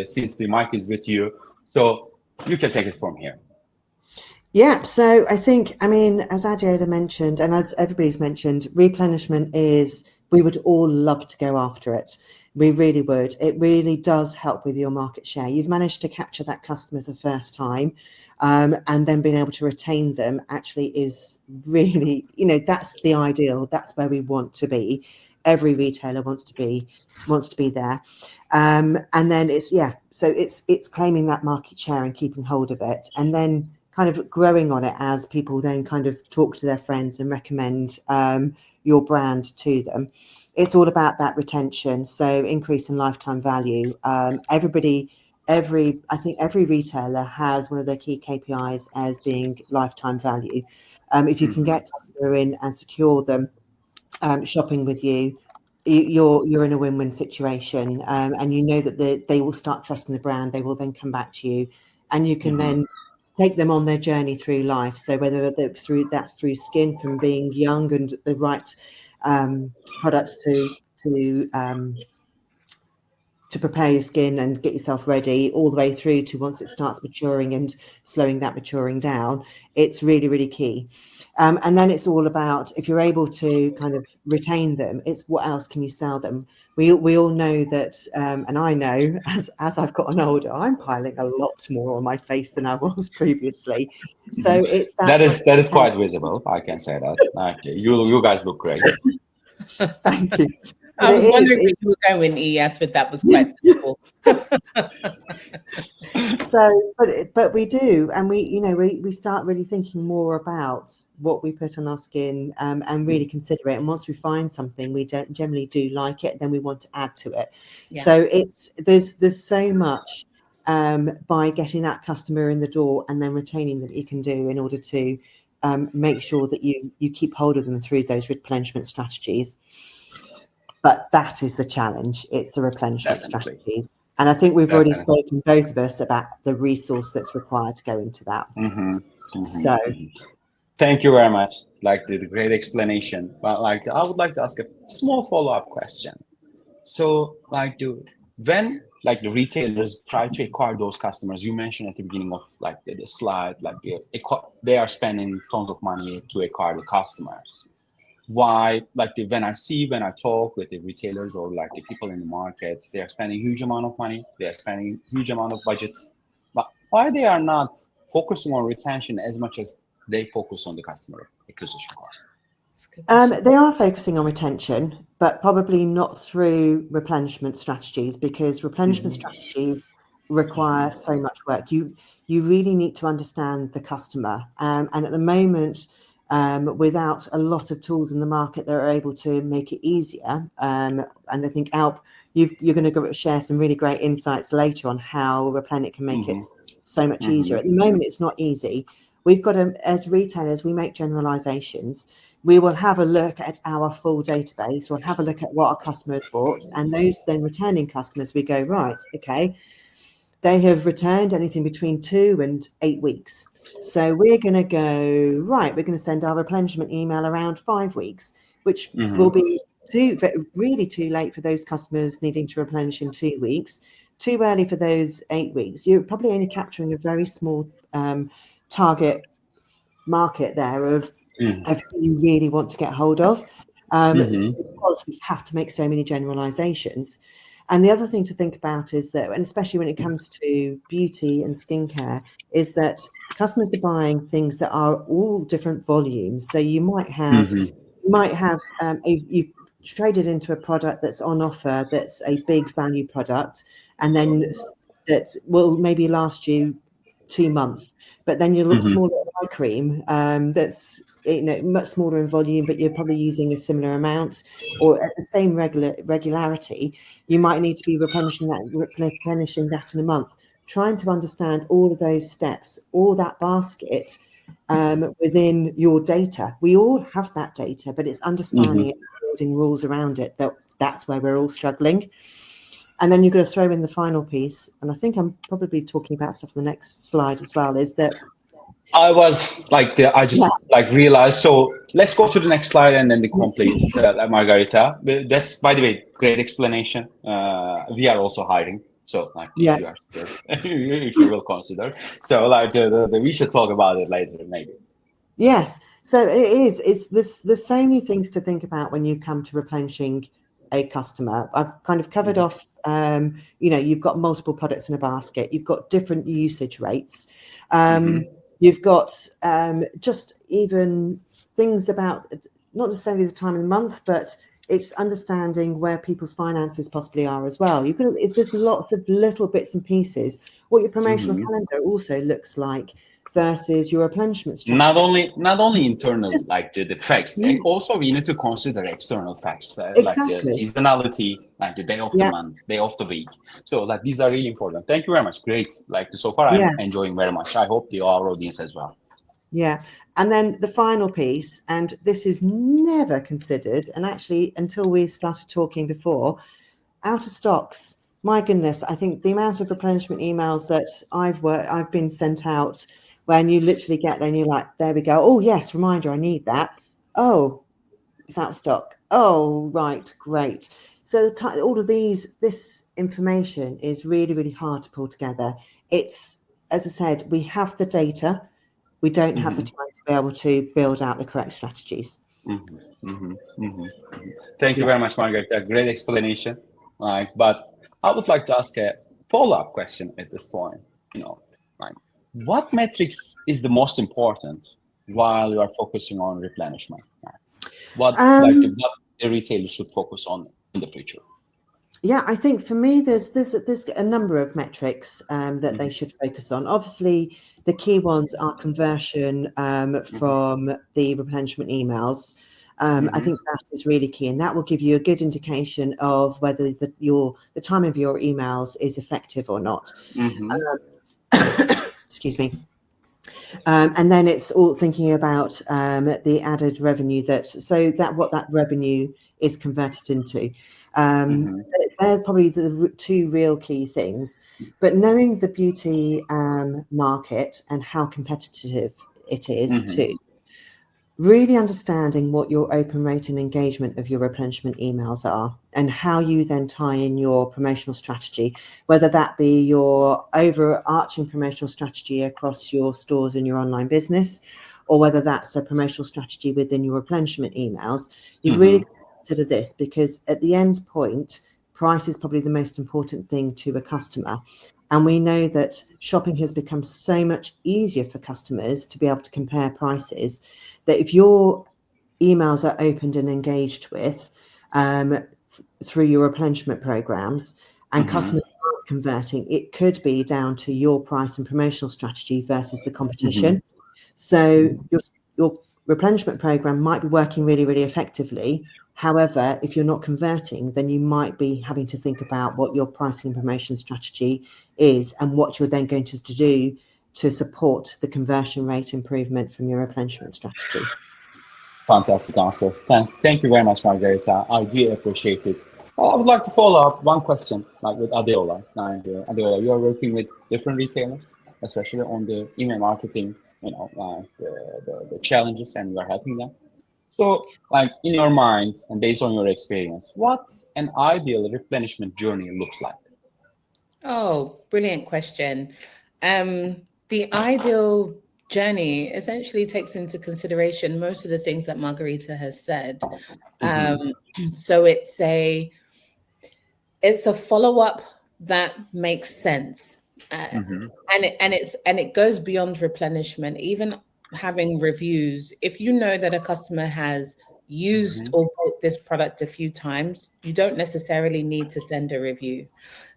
since the mic is with you, so you can take it from here. Yeah, so I think, as Ajay mentioned, and as everybody's mentioned, replenishment we would all love to go after it. We really would. It really does help with your market share. You've managed to capture that customer the first time, and then being able to retain them actually is really, that's the ideal. That's where we want to be. Every retailer wants to be there. And then it's claiming that market share and keeping hold of it, and then kind of growing on it as people then kind of talk to their friends and recommend your brand to them. It's all about that retention, so increase in lifetime value. I think every retailer has one of their key KPIs as being lifetime value. If you can get customer in and secure them shopping with you, you're in a win-win situation, and you know that they will start trusting the brand. They will then come back to you, and you can then take them on their journey through life. So whether that's through skin, from being young and the right products to prepare your skin and get yourself ready, all the way through to once it starts maturing and slowing that maturing down. It's really, really key. And then it's all about, if you're able to kind of retain them, it's what else can you sell them? We all know that, and I know as I've gotten older, I'm piling a lot more on my face than I was previously. So it's that is quite visible. I can say that. Okay. You guys look great. Thank you. I was wondering if you were going with ES, but that was quite visible. So, but we do, and we start really thinking more about what we put on our skin, and really consider it. And once we find something we generally do like it, then we want to add to it. Yeah. So there's so much by getting that customer in the door and then retaining that you can do in order to make sure that you keep hold of them through those replenishment strategies. But that is the challenge. It's the replenishment strategies. And I think we've already spoken, both of us, about the resource that's required to go into that. So thank you very much. Like the great explanation. But I would like to ask a small follow-up question. So when the retailers try to acquire those customers, you mentioned at the beginning of the slide, they are spending tons of money to acquire the customers. Why, when I talk with the retailers or the people in the market, they are spending huge amount of money, they are spending huge amount of budgets, but why they are not focusing on retention as much as they focus on the customer acquisition cost? They are focusing on retention, but probably not through replenishment strategies, because replenishment strategies require so much work. You really need to understand the customer, and at the moment, without a lot of tools in the market that are able to make it easier. And I think, Alp, you're going to share some really great insights later on how Replenik can make it so much easier. At the moment, it's not easy. We've got as retailers, we make generalizations. We will have a look at our full database. We'll have a look at what our customers bought, and those then returning customers, we go, right, okay, they have returned anything between 2 and 8 weeks. So we're going to go, right, we're going to send our replenishment email around 5 weeks, which will be really too late for those customers needing to replenish in 2 weeks, too early for those 8 weeks. You're probably only capturing a very small target market there of everything you really want to get hold of, because we have to make so many generalizations. And the other thing to think about is that, and especially when it comes to beauty and skincare, is that customers are buying things that are all different volumes. So you might have, you've traded into a product that's on offer, that's a big value product, and then that will maybe last you 2 months. But then you'll look smaller eye cream that's much smaller in volume, but you're probably using a similar amount or at the same regularity. You might need to be replenishing that in a month. Trying to understand all of those steps, all that basket within your data. We all have that data, but it's understanding it, building rules around it. That's where we're all struggling. And then you've got to throw in the final piece, and I think I'm probably talking about stuff on the next slide as well, is that I just realized. So let's go to the next slide and then the complete Margarita. That's, by the way, great explanation. We are also hiring. So like Yeah. if you are still, if you will consider, so like we should talk about it later maybe. Yes. So it is. It's this. There's so many things to think about when you come to replenishing a customer. I've kind of covered off. You've got multiple products in a basket. You've got different usage rates. You've got just even things about not necessarily the time of the month, but it's understanding where people's finances possibly are as well. You've got there's lots of little bits and pieces. What your promotional calendar also looks like versus your replenishment strategy. Not only internal like the facts, also we need to consider external facts like the Exactly. seasonality, like the day of the month, day of the week. So like these are really important. Thank you very much. Great. Like so far I'm enjoying very much. I hope our audience as well. Yeah. And then the final piece, and this is never considered, and actually until we started talking before, out of stocks. My goodness, I think the amount of replenishment emails that I've been sent out when you literally get there and you're like, there we go. Oh yes, reminder, I need that. Oh, it's out of stock. Oh, right, great. So all of this information is really, really hard to pull together. It's, as I said, we have the data. We don't have the time to be able to build out the correct strategies. Thank you very much, Margaret. A great explanation. But I would like to ask a follow-up question at this point. What metrics is the most important while you are focusing on replenishment? What the retailer should focus on in the future? Yeah, I think for me, there's a number of metrics that they should focus on. Obviously, the key ones are conversion from the replenishment emails. I think that is really key, and that will give you a good indication of whether the time of your emails is effective or not. Excuse me. And then it's all thinking about the added revenue what that revenue is converted into. They're probably the two real key things. But knowing the beauty market and how competitive it is too, really understanding what your open rate and engagement of your replenishment emails are and how you then tie in your promotional strategy, whether that be your overarching promotional strategy across your stores and your online business, or whether that's a promotional strategy within your replenishment emails. You've really got to consider this, because at the end point, price is probably the most important thing to a customer. And we know that shopping has become so much easier for customers to be able to compare prices, that if your emails are opened and engaged with through your replenishment programs and customers aren't converting, it could be down to your price and promotional strategy versus the competition. So your replenishment program might be working really, really effectively. However, if you're not converting, then you might be having to think about what your pricing and promotion strategy is and what you're then going to do to support the conversion rate improvement from your replenishment strategy. Fantastic answer. Thank you very much, Margarita. I do appreciate it. I would like to follow up one question, like with Adeola. Adeola, you are working with different retailers, especially on the email marketing, the challenges, and you are helping them. So, like in your mind and based on your experience, what an ideal replenishment journey looks like? Oh, brilliant question. The ideal journey essentially takes into consideration most of the things that Margarita has said. So it's a follow-up that makes sense. And it goes beyond replenishment, even having reviews. If you know that a customer has used or bought this product a few times, you don't necessarily need to send a review.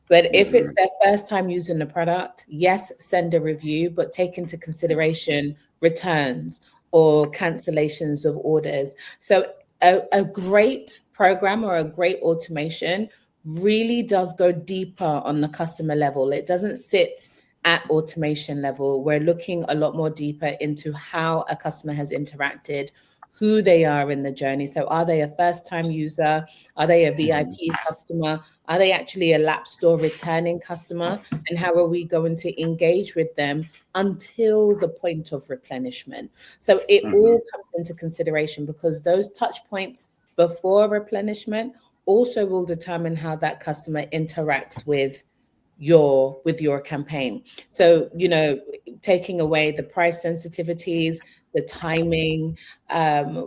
But if it's their first time using the product, yes, send a review, but take into consideration returns or cancellations of orders. So a great program or a great automation really does go deeper on the customer level. It doesn't sit at automation level. We're looking a lot more deeper into how a customer has interacted, who they are in the journey. So are they a first-time user? Are they a VIP customer? Are they actually a lapsed or returning customer? And how are we going to engage with them until the point of replenishment? So it all comes into consideration, because those touch points before replenishment also will determine how that customer interacts with your campaign. So, you know, taking away the price sensitivities, the timing,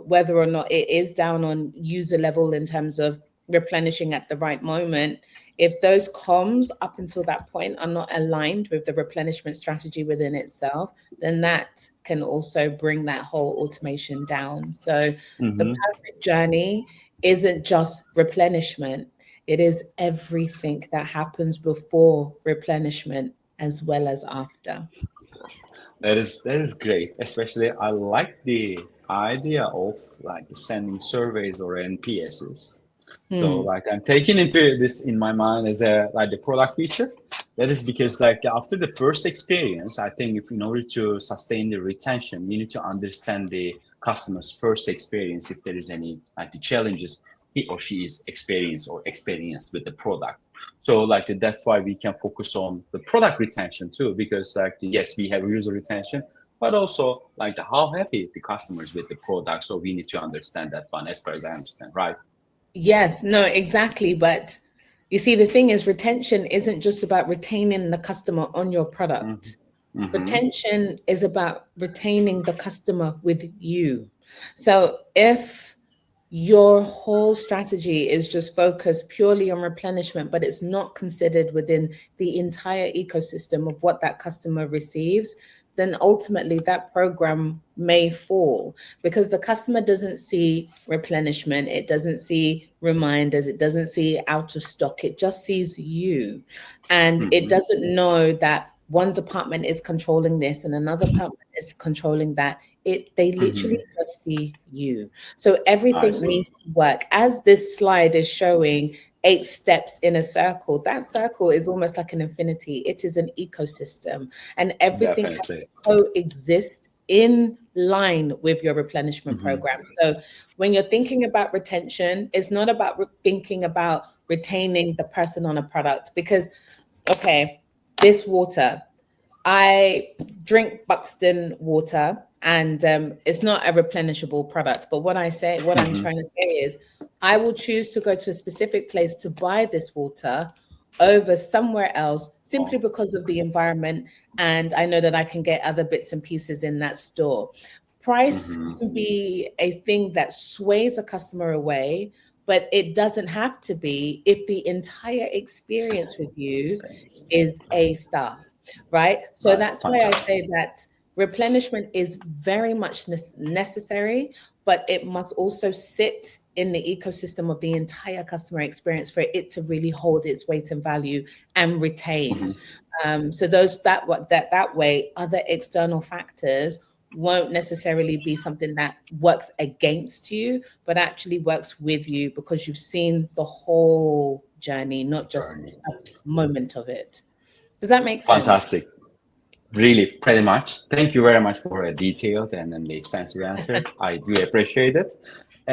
whether or not it is down on user level in terms of replenishing at the right moment. If those comms up until that point are not aligned with the replenishment strategy within itself, then that can also bring that whole automation down. So the Mm-hmm. perfect journey isn't just replenishment, it is everything that happens before replenishment as well as after. That is great. Especially I like the idea of like sending surveys or NPSs. So Hmm. like I'm taking into this in my mind as a like the product feature. That is because like after the first experience, I think if in order to sustain the retention, you need to understand the customer's first experience. If there is any like the challenges he or she is experienced with the product. So like that's why we can focus on the product retention too, because like yes, we have user retention, but also like how happy the customers with the product. So we need to understand that one as far as I understand, right? Yes, no, exactly. But you see, the thing is, retention isn't just about retaining the customer on your Mm-hmm. product. Mm-hmm. Retention is about retaining the customer with you. So if your whole strategy is just focused purely on replenishment, but it's not considered within the entire ecosystem of what that customer receives, then ultimately that program may fall because the customer doesn't see replenishment, it doesn't see reminders, it doesn't see out of stock, it just sees you. And it Mm-hmm. doesn't know that one department is controlling this and another department is controlling that. They literally Mm-hmm. just see you. So I everything see. needs to work. As this slide is showing 8 steps in a circle, that circle is almost like an infinity. It is an ecosystem, and everything has to Definitely. coexist in line with your replenishment Mm-hmm. program. So when you're thinking about retention, it's not about thinking about retaining the person on a product because, okay, this water, I drink Buxton water, and it's not a replenishable product. But what I'm Mm-hmm. trying to say is, I will choose to go to a specific place to buy this water over somewhere else simply Oh. because of the environment, and I know that I can get other bits and pieces in that store. Price Mm-hmm. can be a thing that sways a customer away, but it doesn't have to be if the entire experience with you is a star, right? So Right. that's why I Fantastic. say that replenishment is very much necessary, but it must also sit in the ecosystem of the entire customer experience for it to really hold its weight and value and retain. Mm-hmm. So that way, other external factors won't necessarily be something that works against you, but actually works with you because you've seen the whole journey, not just Journey. a moment of it. Does that make sense? Fantastic. Really, pretty much. Thank you very much for a detailed and the extensive answer. I do appreciate it.